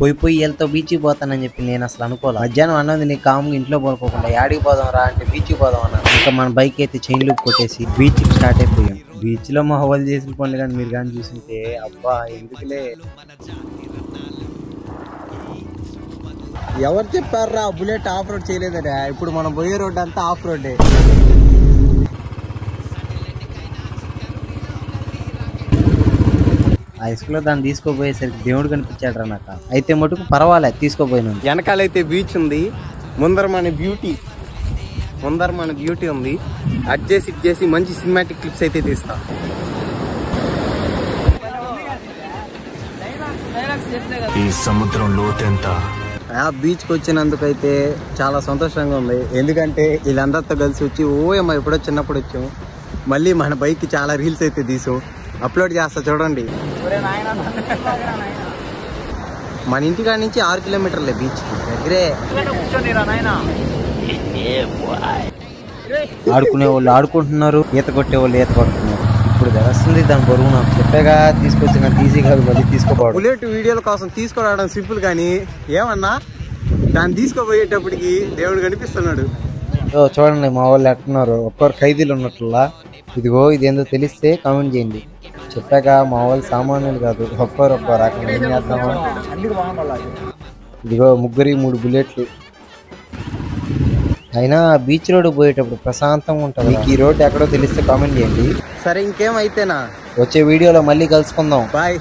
పోయి వీళ్ళతో బీచ్కి పోతానని చెప్పి నేను అసలు అనుకోవాలి. మధ్యాహ్నం అన్నది నీ కాముగా ఇంట్లో పడుకోకుండా యాడికి పోదాం రా అంటే బీచ్కి పోదాం అన్నాను. ఇంకా మన బైక్ అయితే చైన్ లూప్ కొట్టేసి బీచ్కి స్టార్ట్ అయిపోయాం. బీచ్ లో మా హోల్ చేసిన పనులు కానీ మీరు కానీ చూసింటే అబ్బా ఎందుకులే. ఎవరు చెప్పారా బుల్లెట్ ఆఫ్ రోడ్ చేయలేదరా? ఇప్పుడు మనం పోయే రోడ్ అంతా ఆఫ్ రోడ్డే. ఆ ఇసుకలో దాన్ని తీసుకోపోయేసరికి దేవుడు కనిపించాడు రా నాకు. అయితే మటుకు పర్వాలేదు తీసుకోపోయినా. వెనకాలైతే బీచ్ ఉంది, ముందర మన బ్యూటీ ఉంది. అడ్జస్ట్ చేసి మంచి సినిమాటిక్ క్లిప్స్ అయితే తీస్తా. ఈ సముద్రం లోతెంత? బీచ్కి వచ్చినందుకైతే చాలా సంతోషంగా ఉంది. ఎందుకంటే వీళ్ళందరితో కలిసి వచ్చి ఓయమ్మ ఎప్పుడో చిన్నప్పుడు వచ్చాము. మళ్ళీ మన బైక్ చాలా రీల్స్ అయితే తీసాం, అప్లోడ్ చేస్తా చూడండి. మన ఇంటికాడ నుంచి 6 కిలోమీటర్లే బీచ్కి, దగ్గరే. ఆడుకునే వాళ్ళు ఆడుకుంటున్నారు, ఈత కొట్టే వాళ్ళు ఈత కొడుతున్నారు. ఇప్పుడు తెలుస్తుంది దాని బరువు. నాకు చెప్పేగా తీసుకొచ్చిన తీసి కాదు మళ్ళీ తీసుకోపోవడం. బుల్లెట్ వీడియోల కోసం తీసుకురావడం సింపుల్ కానీ ఏమన్నా దాన్ని తీసుకోపోయేటప్పటికి దేవుడు కనిపిస్తున్నాడు. చూడండి మా వాళ్ళు ఎట్టున్నారు, ఒక్కరు ఖైదీలు ఉన్నట్లా. ఇదిగో ఇదేందో తెలిస్తే కామెంట్ చేయండి. చెప్పాక మా వాళ్ళు సామాన్యులు కాదు, ఒక్కరు అక్కడ ఏం చేద్దామా. ఇదిగో 3 బుల్లెట్లు. అయినా బీచ్ రోడ్ పోయేటప్పుడు ప్రశాంతంగా ఉంటుంది. మీకు ఈ రోడ్ ఎక్కడో తెలిస్తే కామెంట్ చేయండి. సరే ఇంకేమైతేనా వచ్చే వీడియోలో మళ్ళీ కలుసుకుందాం. బాయ్.